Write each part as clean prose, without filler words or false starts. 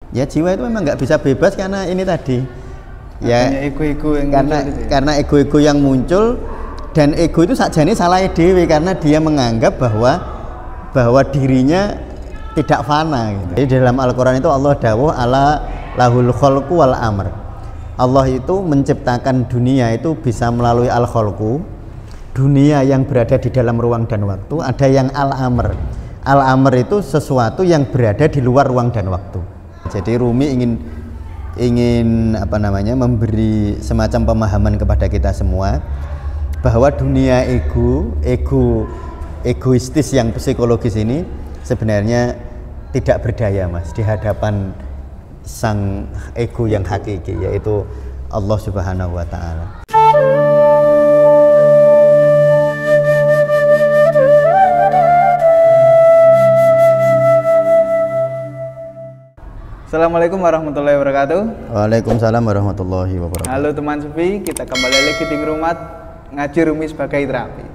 Ya jiwa itu memang nggak bisa bebas karena ini tadi. Ya ego-ego yang karena ego-ego yang muncul, dan ego itu sakjane salah dewe karena dia menganggap bahwa dirinya tidak fana gitu. Jadi dalam Al-Qur'an itu Allah dawuh ala lahul khalqu wal amr. Allah itu menciptakan dunia itu bisa melalui al-khalqu, dunia yang berada di dalam ruang dan waktu, ada yang al-amr. Al-amr itu sesuatu yang berada di luar ruang dan waktu. Jadi Rumi ingin memberi semacam pemahaman kepada kita semua bahwa dunia egoistis yang psikologis ini sebenarnya tidak berdaya Mas di hadapan sang ego yang hakiki, yaitu Allah Subhanahu wa ta'ala. Assalamualaikum warahmatullahi wabarakatuh. Waalaikumsalam warahmatullahi wabarakatuh. Halo teman sepi, kita kembali lagi di rumah ngaji Rumi sebagai terapi.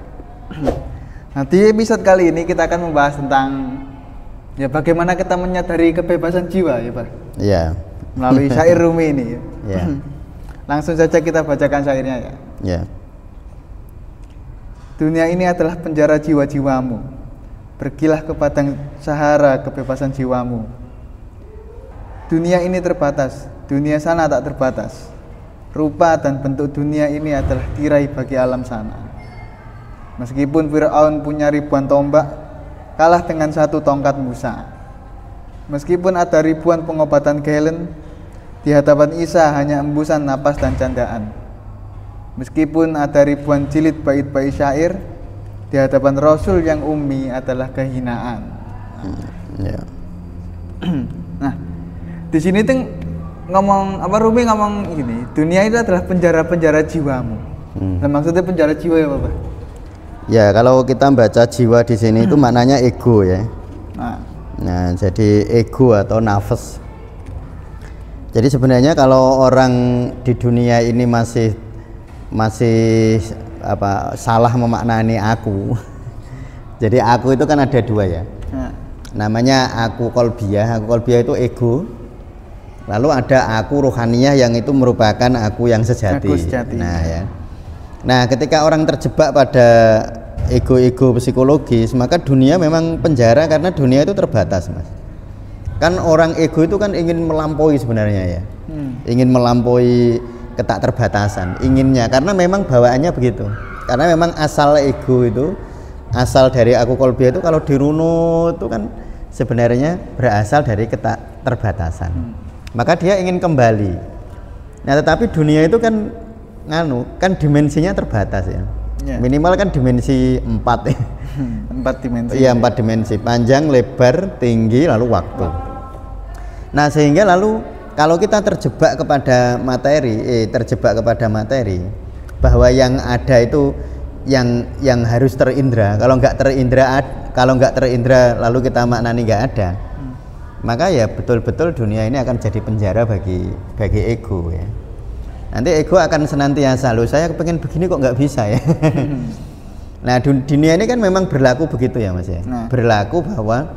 Nah, di episode kali ini kita akan membahas tentang ya bagaimana kita menyadari kebebasan jiwa ya Pak. Iya. Melalui syair Rumi ini ya. Iya. Langsung saja kita bacakan syairnya ya. Iya. Dunia ini adalah penjara jiwa-jiwamu. Pergilah ke padang Sahara kebebasan jiwamu. Dunia ini terbatas, dunia sana tak terbatas. Rupa dan bentuk dunia ini adalah tirai bagi alam sana. Meskipun Fir'aun punya ribuan tombak, kalah dengan satu tongkat Musa. Meskipun ada ribuan pengobatan Galen, di hadapan Isa hanya embusan napas dan candaan. Meskipun ada ribuan jilid bait-bait syair, di hadapan Rasul yang ummi adalah kehinaan. Nah, di sini tuh Rumi ngomong gini, dunia itu adalah penjara-penjara jiwamu. Nah, maksudnya penjara jiwa ya Bapak? Ya, kalau kita baca jiwa di sini itu maknanya ego ya. Nah, jadi ego atau nafas. Jadi sebenarnya kalau orang di dunia ini masih salah memaknani aku. Jadi aku itu kan ada dua ya. Namanya aku kolbiyah itu ego. Lalu ada aku rohaniyah yang itu merupakan aku yang sejati. Nah ya. Nah, ketika orang terjebak pada ego-ego psikologis, maka dunia memang penjara karena dunia itu terbatas, Mas. Kan orang ego itu kan ingin melampaui sebenarnya ya. Ingin melampaui ketakterbatasan, inginnya karena memang bawaannya begitu. Karena memang asal ego itu, asal dari aku kolbiyah itu kalau dirunut itu kan sebenarnya berasal dari ketakterbatasan. Maka dia ingin kembali. Nah, tetapi dunia itu kan dimensinya terbatas ya. Minimal kan dimensi 4 ya. 4 dimensi. Iya, 4 dimensi, panjang, lebar, tinggi, lalu waktu. Nah, sehingga lalu kalau kita terjebak kepada materi, bahwa yang ada itu yang harus terindra. Kalau nggak terindra lalu kita maknani nggak ada. Maka ya betul-betul dunia ini akan jadi penjara bagi ego ya. Nanti ego akan senantiasa, loh saya pengen begini kok nggak bisa ya. Nah, dunia ini kan memang berlaku begitu ya Mas ya. Berlaku bahwa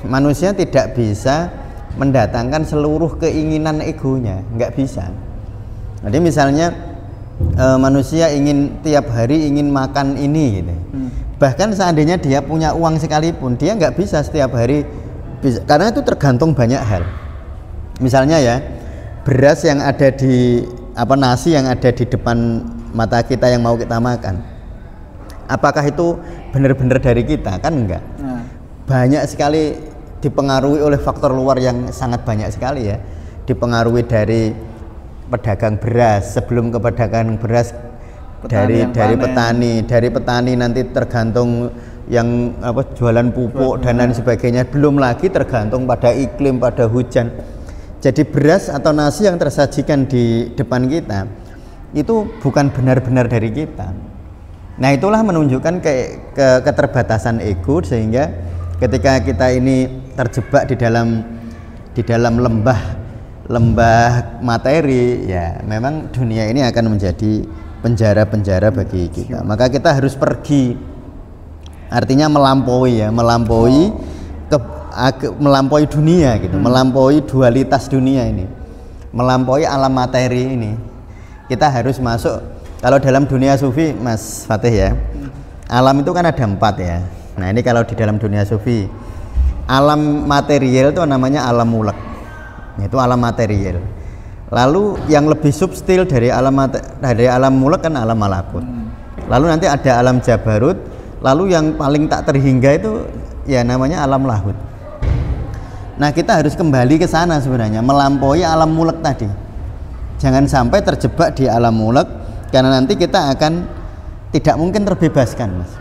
manusia tidak bisa mendatangkan seluruh keinginan egonya, nggak bisa. Jadi misalnya manusia tiap hari ingin makan ini gitu. Bahkan seandainya dia punya uang sekalipun, dia nggak bisa setiap hari bisa, karena itu tergantung banyak hal. Misalnya ya, beras yang ada di nasi yang ada di depan mata kita yang mau kita makan, apakah itu benar-benar dari kita? Kan enggak. Banyak sekali dipengaruhi oleh faktor luar yang sangat banyak sekali ya. Dipengaruhi dari pedagang beras, sebelum ke pedagang beras dari petani nanti tergantung yang jualan pupuk dan lain sebagainya, belum lagi tergantung pada iklim, pada hujan. Jadi beras atau nasi yang tersajikan di depan kita itu bukan benar-benar dari kita. Nah, itulah menunjukkan keterbatasan ego, sehingga ketika kita ini terjebak di dalam lembah materi ya, memang dunia ini akan menjadi penjara-penjara bagi kita. Maka kita harus pergi, artinya melampaui melampaui dunia gitu, melampaui dualitas dunia ini, melampaui alam materi ini. Kita harus masuk, kalau dalam dunia sufi Mas Fatih ya, alam itu kan ada 4 ya. Nah ini kalau di dalam dunia sufi, alam material itu namanya alam mulek, itu alam material. Lalu yang lebih subtil dari alam mulek kan alam malakut. Lalu nanti ada alam jabarut, lalu yang paling tak terhingga itu ya namanya alam lahut. Nah kita harus kembali ke sana sebenarnya, melampaui alam mulek tadi. Jangan sampai terjebak di alam mulek, karena nanti kita akan tidak mungkin terbebaskan, Mas.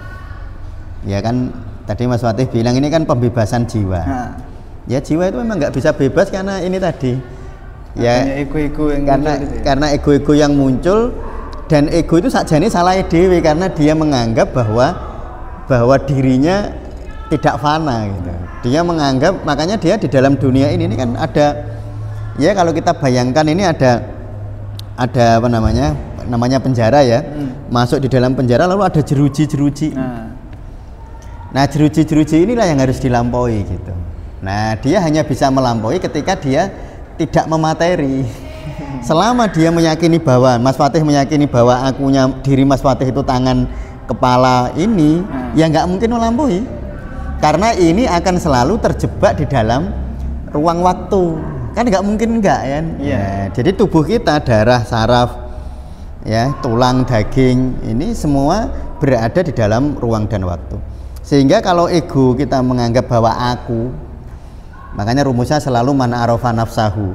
Ya kan tadi Mas Fatih bilang ini kan pembebasan jiwa. Ya jiwa itu memang nggak bisa bebas karena ini tadi. Ya ego-ego yang karena ego-ego yang muncul, dan ego itu sakjane salah dewe karena dia menganggap bahwa dirinya tidak fana gitu. Dia menganggap, makanya dia di dalam dunia ini kan ada, ya kalau kita bayangkan ini ada apa namanya penjara ya. Masuk di dalam penjara lalu ada jeruji-jeruji. Nah jeruji-jeruji inilah yang harus dilampaui gitu. Nah dia hanya bisa melampaui ketika dia tidak memateri. Selama dia meyakini bahwa Mas Fatih meyakini bahwa diri Mas Fatih itu tangan, kepala ini, ya nggak mungkin melampaui, karena ini akan selalu terjebak di dalam ruang waktu. Kan nggak mungkin enggak kan? Ya, jadi tubuh kita, darah, saraf, ya, tulang, daging, ini semua berada di dalam ruang dan waktu. Sehingga kalau ego kita menganggap bahwa aku, makanya rumusnya selalu man arafa nafsahu,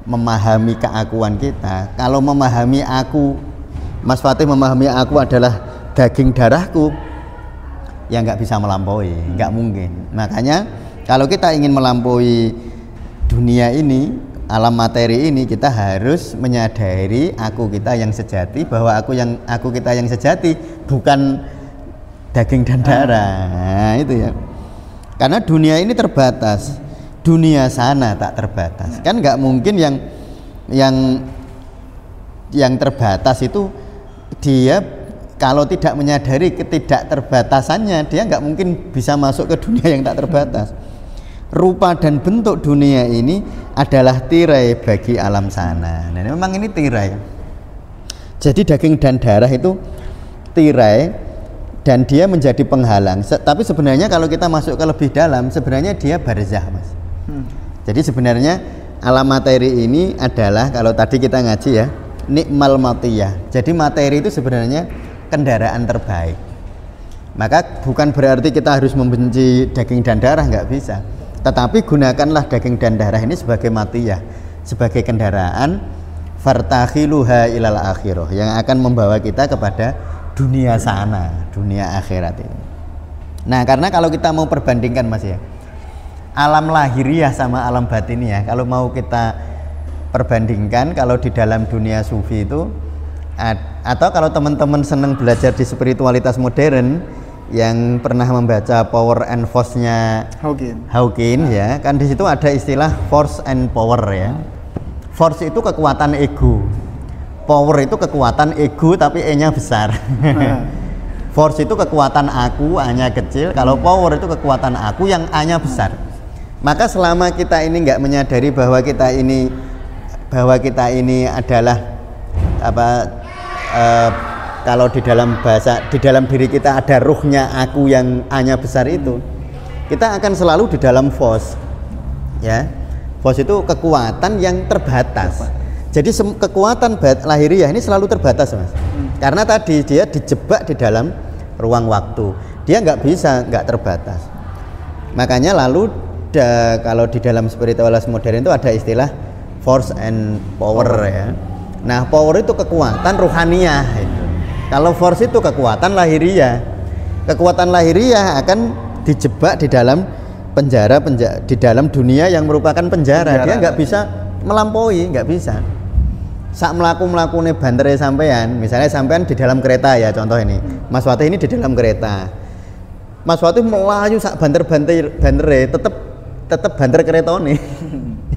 memahami keakuan kita. Kalau memahami aku, Mas Fatih memahami aku adalah daging darahku, ya nggak bisa melampaui, nggak mungkin. Makanya kalau kita ingin melampaui dunia ini, alam materi ini, kita harus menyadari aku kita yang sejati, bahwa aku kita yang sejati bukan daging dan darah. Nah, itu ya. Karena dunia ini terbatas, dunia sana tak terbatas. Kan nggak mungkin yang terbatas itu dia kalau tidak menyadari ketidakterbatasannya, dia nggak mungkin bisa masuk ke dunia yang tak terbatas. Rupa dan bentuk dunia ini adalah tirai bagi alam sana. Nah, memang ini tirai. Jadi daging dan darah itu tirai dan dia menjadi penghalang. Tapi sebenarnya kalau kita masuk ke lebih dalam, sebenarnya dia barzah, Mas. Jadi sebenarnya alam materi ini adalah, kalau tadi kita ngaji ya, nikmal matiyah. Jadi materi itu sebenarnya kendaraan terbaik. Maka bukan berarti kita harus membenci daging dan darah, nggak bisa. Tetapi gunakanlah daging dan darah ini sebagai matiyah, sebagai kendaraan fartakhiluha ilal akhirah, yang akan membawa kita kepada dunia sana, dunia akhirat ini. Nah, karena kalau kita mau perbandingkan, Mas ya, alam lahiriah sama alam batiniah, kalau mau kita perbandingkan, kalau di dalam dunia sufi itu, atau kalau teman-teman senang belajar di spiritualitas modern, yang pernah membaca Power and Force-nya Hawking ya, kan di situ ada istilah force and power ya. Force itu kekuatan ego, power itu kekuatan ego tapi E-nya besar. Force itu kekuatan aku, A-nya kecil. Kalau power itu kekuatan aku yang A-nya besar. Maka selama kita ini nggak menyadari bahwa kita ini adalah kalau di dalam bahasa, di dalam diri kita ada ruhnya aku yang A-nya besar itu, kita akan selalu di dalam force ya. Force itu kekuatan yang terbatas. Jadi kekuatan lahiriah ini selalu terbatas, Mas. Karena tadi dia dijebak di dalam ruang waktu, dia nggak terbatas. Makanya lalu kalau di dalam spiritualitas modern itu ada istilah force and power ya. Nah, power itu kekuatan ruhaniyah itu. Kalau force itu kekuatan lahiriah. Kekuatan lahiriah akan dijebak di dalam penjara di dalam dunia yang merupakan penjara. Dia nggak bisa melampaui, nggak bisa. Sak melaku-melakune bantere sampean, misalnya sampean di dalam kereta ya, contoh ini. Mas Fatih ini di dalam kereta. Mas Fatih melayu sak bantere tetep banter kereta nih.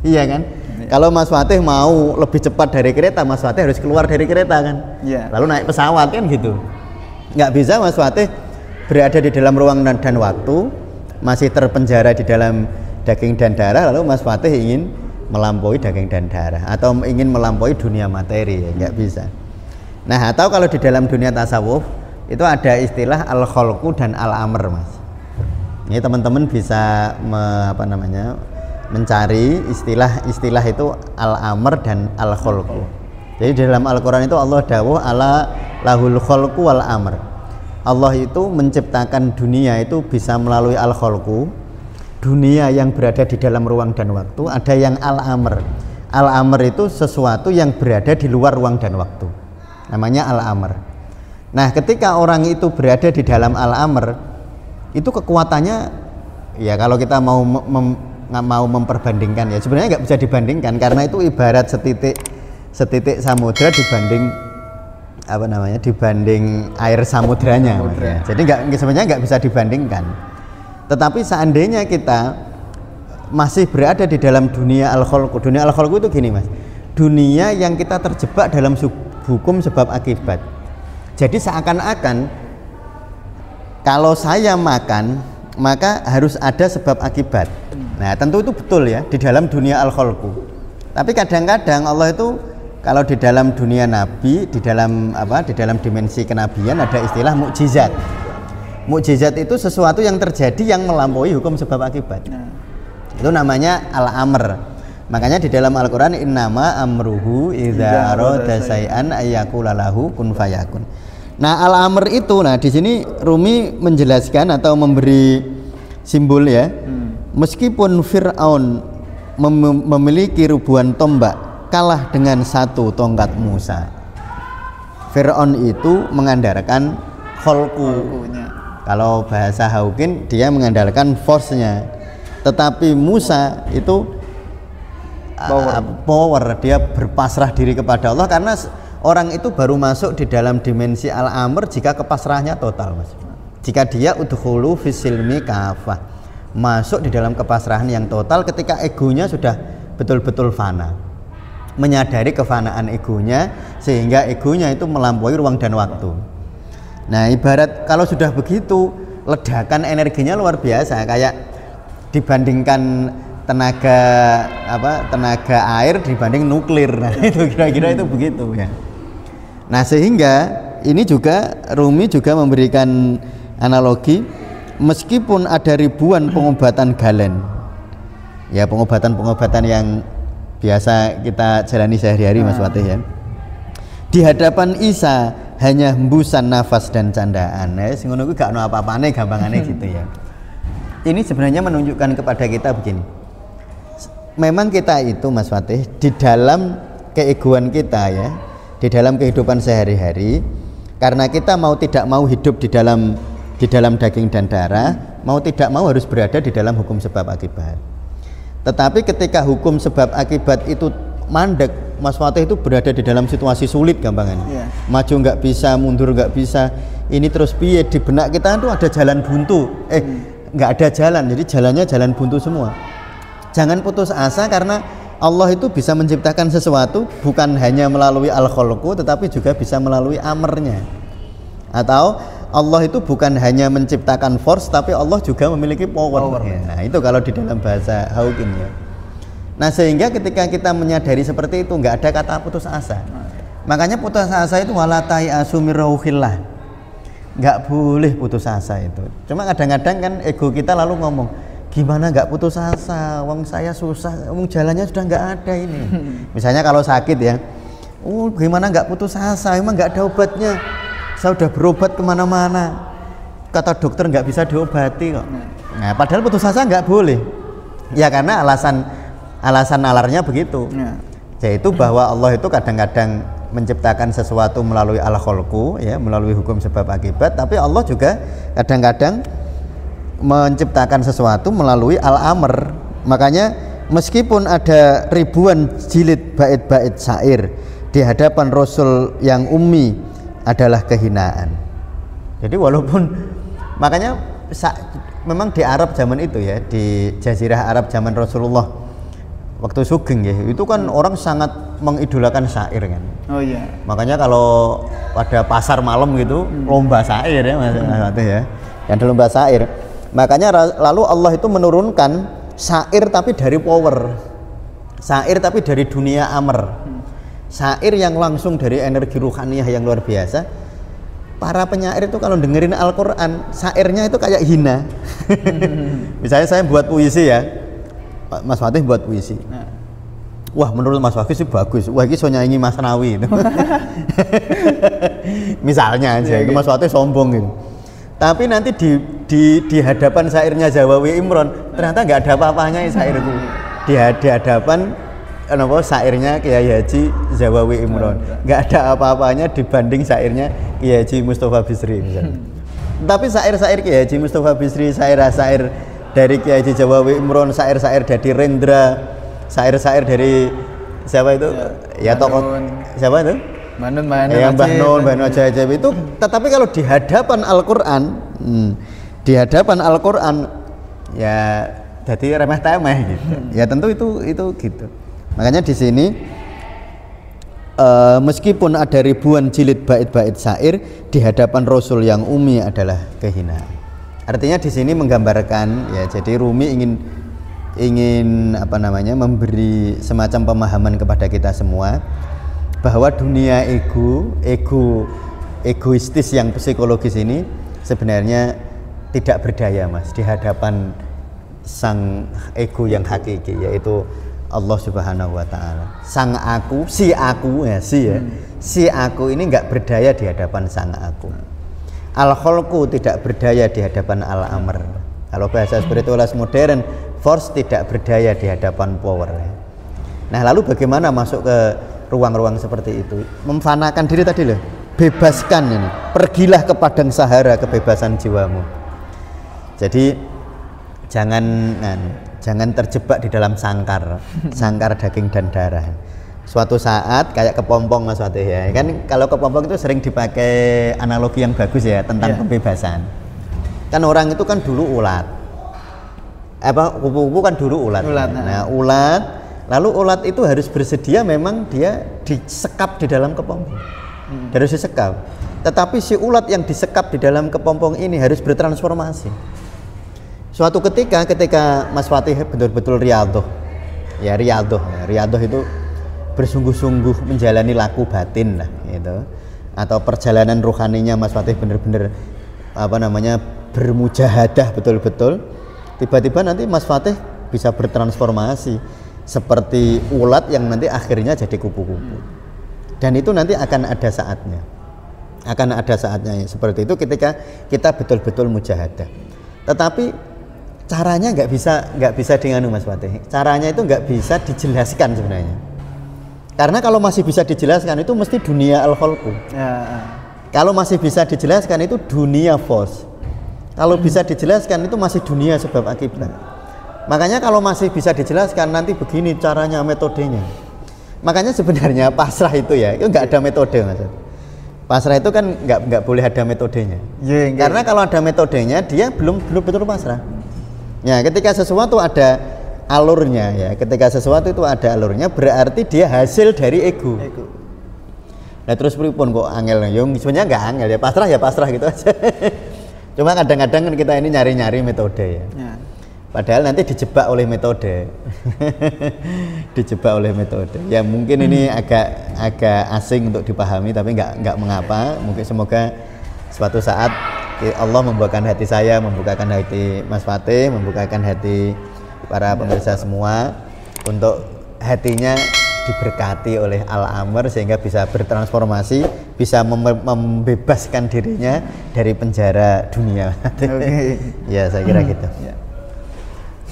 Iya kan? Kalau Mas Fatih mau lebih cepat dari kereta, Mas Fatih harus keluar dari kereta kan, lalu naik pesawat kan gitu. Nggak bisa Mas Fatih berada di dalam ruang dan waktu, masih terpenjara di dalam daging dan darah, lalu Mas Fatih ingin melampaui daging dan darah atau ingin melampaui dunia materi, ya nggak bisa. Nah, atau kalau di dalam dunia tasawuf itu ada istilah al-khalqu dan al-amr, Mas. Ini teman-teman bisa mencari istilah itu al-amr dan al-khalqu. Jadi dalam Al-Qur'an itu Allah dawuh ala lahul khalqu wal amr. Allah itu menciptakan dunia itu bisa melalui al-khalqu, dunia yang berada di dalam ruang dan waktu, ada yang al-amr. Al-amr itu sesuatu yang berada di luar ruang dan waktu. Namanya al-amr. Nah, ketika orang itu berada di dalam al-amr, itu kekuatannya ya kalau kita mau memperbandingkan ya sebenarnya nggak bisa dibandingkan karena itu ibarat setitik samudra dibanding air samudranya. Jadi sebenarnya nggak bisa dibandingkan. Tetapi seandainya kita masih berada di dalam dunia al-khalqu. Dunia al-khalqu itu gini, Mas. Dunia yang kita terjebak dalam hukum sebab akibat. Jadi seakan-akan kalau saya makan maka harus ada sebab akibat. Nah, tentu itu betul ya di dalam dunia al-khalqu. Tapi kadang-kadang Allah itu kalau di dalam dunia nabi, di dalam dimensi kenabian ada istilah mukjizat. Mukjizat itu sesuatu yang terjadi yang melampaui hukum sebab akibat. Itu namanya al-amr. Makanya di dalam Al-Qur'an innama amruhu idza arada syai'an ayyaqula lahu kun fayakun. Nah, al-amr itu, di sini Rumi menjelaskan atau memberi simbol ya. Meskipun Fir'aun memiliki ribuan tombak, kalah dengan satu tongkat Musa. Fir'aun itu mengandalkan kholqunya. Kalau bahasa Haukin dia mengandalkan force-nya. Tetapi Musa itu power, dia berpasrah diri kepada Allah karena orang itu baru masuk di dalam dimensi al-amr jika kepasrahannya total, Mas. Jika dia udkhulu fisilmi kafah, masuk di dalam kepasrahan yang total ketika egonya sudah betul-betul fana, menyadari kefanaan egonya sehingga egonya itu melampaui ruang dan waktu. Nah, ibarat kalau sudah begitu ledakan energinya luar biasa, kayak dibandingkan tenaga air dibanding nuklir. Nah, itu kira-kira itu begitu ya. Nah, sehingga ini juga Rumi juga memberikan analogi, meskipun ada ribuan pengobatan galen, ya pengobatan yang biasa kita jalani sehari-hari, Mas Fatih ya, di hadapan Isa hanya hembusan nafas dan candaan. Nah, sing ngono kuwi gak ono apa-apane, gampangane gitu ya. Ini sebenarnya menunjukkan kepada kita begini, memang kita itu, Mas Fatih, di dalam keegoan kita ya, di dalam kehidupan sehari-hari, karena kita mau tidak mau hidup di dalam daging dan darah, mau tidak mau harus berada di dalam hukum sebab akibat. Tetapi ketika hukum sebab akibat itu mandek, Mas Fatih itu berada di dalam situasi sulit gampangannya. Maju nggak bisa, mundur nggak bisa. Ini terus piye, di benak kita itu ada jalan buntu. Nggak ada jalan, jadi jalannya jalan buntu semua. Jangan putus asa karena Allah itu bisa menciptakan sesuatu bukan hanya melalui al-khalqu tetapi juga bisa melalui amarnya. Atau Allah itu bukan hanya menciptakan force tapi Allah juga memiliki power. Nah, itu kalau di dalam bahasa Haukin ya. Nah, sehingga ketika kita menyadari seperti itu nggak ada kata putus asa. Makanya putus asa itu walatai asumirauhillah. Nggak boleh putus asa itu. Cuma kadang-kadang kan ego kita lalu ngomong, gimana nggak putus asa, wong saya susah, wong jalannya sudah nggak ada ini. Misalnya kalau sakit ya, gimana nggak putus asa, emang nggak ada obatnya, saya udah berobat kemana-mana, kata dokter nggak bisa diobati kok. Nah, padahal putus asa nggak boleh ya, karena alasan nalarnya begitu, yaitu bahwa Allah itu kadang-kadang menciptakan sesuatu melalui al-khalqu ya, melalui hukum sebab akibat, tapi Allah juga kadang-kadang menciptakan sesuatu melalui al-amr. Makanya meskipun ada ribuan jilid bait-bait syair di hadapan Rasul yang ummi adalah kehinaan. Jadi walaupun makanya memang di Arab zaman itu ya, di Jazirah Arab zaman Rasulullah waktu Sugeng ya, itu kan orang sangat mengidolakan syair kan. Oh iya. Makanya kalau pada pasar malam gitu lomba syair ya, Mas ya. Dan lomba syair. Makanya lalu Allah itu menurunkan syair tapi dari power, syair tapi dari dunia amr, syair yang langsung dari energi ruhaniyah yang luar biasa. Para penyair itu kalau dengerin Al-Quran, syairnya itu kayak hina. Misalnya saya buat puisi ya, Mas Fatih buat puisi. Wah, menurut Mas Fatih sih bagus. Wah, ini so nyanyi Mas Nawi itu. Misalnya aja, itu Mas Fatih sombong gitu. Tapi nanti di hadapan syairnya Zawawi Imron, ternyata nggak ada apa-apanya syairku. Di hadapan syairnya Kiai Haji Zawawi Imron, nggak ada apa-apanya dibanding syairnya Kiai Haji Mustafa Bisri misalnya. Tapi syair-syair Kiai Haji Mustafa Bisri, syair-syair dari Kiai Haji Zawawi Imron, syair-syair dari Rendra, syair-syair dari siapa itu? Ya tokoh siapa itu? Yang Mbah Nun, Mbah Nun ajaib itu. Tetapi kalau di hadapan Al-Quran, di hadapan Al-Quran ya jadi remeh-temeh gitu. Ya tentu itu gitu. Makanya di sini meskipun ada ribuan jilid bait-bait syair, di hadapan Rasul yang umi adalah kehinaan. Artinya di sini menggambarkan ya, jadi Rumi ingin memberi semacam pemahaman kepada kita semua bahwa dunia egoistis yang psikologis ini sebenarnya tidak berdaya, Mas, di hadapan sang ego yang hakiki, yaitu Allah Subhanahu wa Ta'ala. Sang aku, si aku ini nggak berdaya di hadapan sang aku. Al-kholqu tidak berdaya di hadapan al-amr. Kalau bahasa spiritualis modern, force tidak berdaya di hadapan power. Nah, lalu bagaimana masuk ke ruang-ruang seperti itu? Memfanakan diri tadi loh, bebaskan ini, pergilah ke padang Sahara kebebasan jiwamu. Jadi jangan terjebak di dalam sangkar daging dan darah. Suatu saat kayak kepompong, Mas Fatih ya. Kan kalau kepompong itu sering dipakai analogi yang bagus ya tentang pembebasan. Kan orang itu kan dulu ulat. Kupu-kupu kan dulu ulat. Nah, ulat, lalu ulat itu harus bersedia memang dia disekap di dalam kepompong. Harus disekap. Tetapi si ulat yang disekap di dalam kepompong ini harus bertransformasi. Suatu ketika Mas Fatih betul-betul riyadhah itu bersungguh-sungguh menjalani laku batin lah gitu, atau perjalanan rohaninya Mas Fatih benar-benar bermujahadah betul-betul, tiba-tiba nanti Mas Fatih bisa bertransformasi seperti ulat yang nanti akhirnya jadi kupu-kupu. Dan itu nanti akan ada saatnya seperti itu ketika kita betul-betul mujahadah. Tetapi caranya nggak bisa dengan Mas Fatih. Caranya itu nggak bisa dijelaskan sebenarnya. Karena kalau masih bisa dijelaskan itu mesti dunia al-kholqu. Kalau masih bisa dijelaskan itu dunia force. Kalau bisa dijelaskan itu masih dunia sebab akibat. Makanya kalau masih bisa dijelaskan nanti begini caranya, metodenya. Makanya sebenarnya pasrah itu ya, itu nggak ada metode, Mas. Pasrah itu kan nggak boleh ada metodenya. Karena kalau ada metodenya dia belum betul pasrah. Ya, ketika sesuatu ada alurnya ya, ketika sesuatu itu ada alurnya berarti dia hasil dari ego. Nah terus pripun kok angel? Sebenarnya nggak angel ya, pasrah gitu aja. Cuma kadang-kadang kan kita ini nyari-nyari metode ya. Padahal nanti dijebak oleh metode. Ya mungkin ini agak asing untuk dipahami, tapi nggak mengapa. Mungkin semoga suatu saat Allah membukakan hati saya, membukakan hati Mas Fatih, membukakan hati para pemirsa semua untuk hatinya diberkati oleh Al-Amr sehingga bisa bertransformasi, bisa membebaskan dirinya dari penjara dunia. Ya saya kira gitu.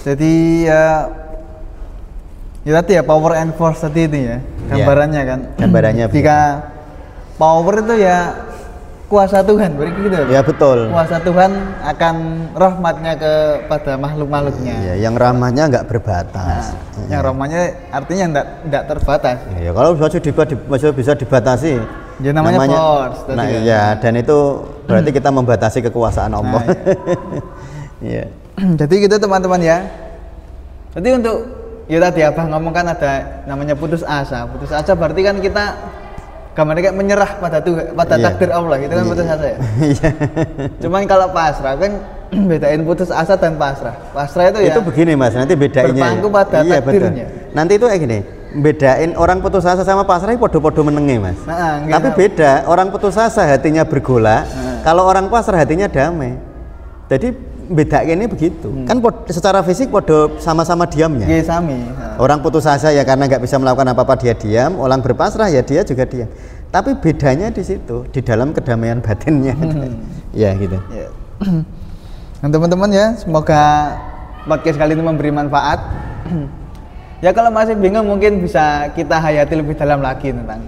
Jadi ya tadi ya power and force tadi itu ya gambarannya kan. Gambarannya. Jika power itu ya kuasa Tuhan, berarti gitu. Ya betul. Kuasa Tuhan akan rahmatnya kepada makhluk-makhluknya. Ya, yang rahmatnya nggak berbatas. Yang rahmatnya artinya nggak terbatas. Ya kalau bisa dibatasi. Ya namanya force. Nah iya, dan itu berarti kita membatasi kekuasaan Allah. Iya. Jadi gitu teman-teman ya. Jadi untuk tadi Abah ngomong kan ada namanya putus asa. Putus asa berarti kan kita gambarnya kayak menyerah pada takdir Allah gitu kan, putus asa ya. Cuman kalau pasrah kan bedain putus asa dan pasrah. Pasrah itu ya itu begini Mas, nanti bedainnya berpangku pada iya, takdirnya. betul. Nanti itu kayak gini, bedain orang putus asa sama pasrah itu podo-podo menenge Mas. Tapi beda, orang putus asa hatinya bergolak, kalau orang pasrah hatinya damai. Jadi bedain ini begitu. Kan secara fisik podo sama-sama diamnya. Iya sami. Orang putus asa ya karena nggak bisa melakukan apa-apa dia diam, orang berpasrah ya dia juga diam. Tapi bedanya di situ, di dalam kedamaian batinnya. Ya gitu. Ya. Nah, teman-teman ya, semoga podcast kali ini memberi manfaat. Ya kalau masih bingung mungkin bisa kita hayati lebih dalam lagi tentang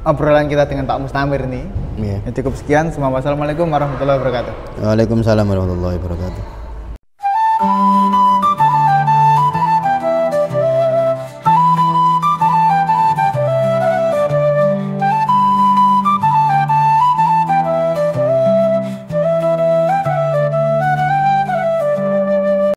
obrolan kita dengan Pak Mustamir ini. Ya, cukup sekian. Assalamualaikum warahmatullahi wabarakatuh. Waalaikumsalam warahmatullahi wabarakatuh.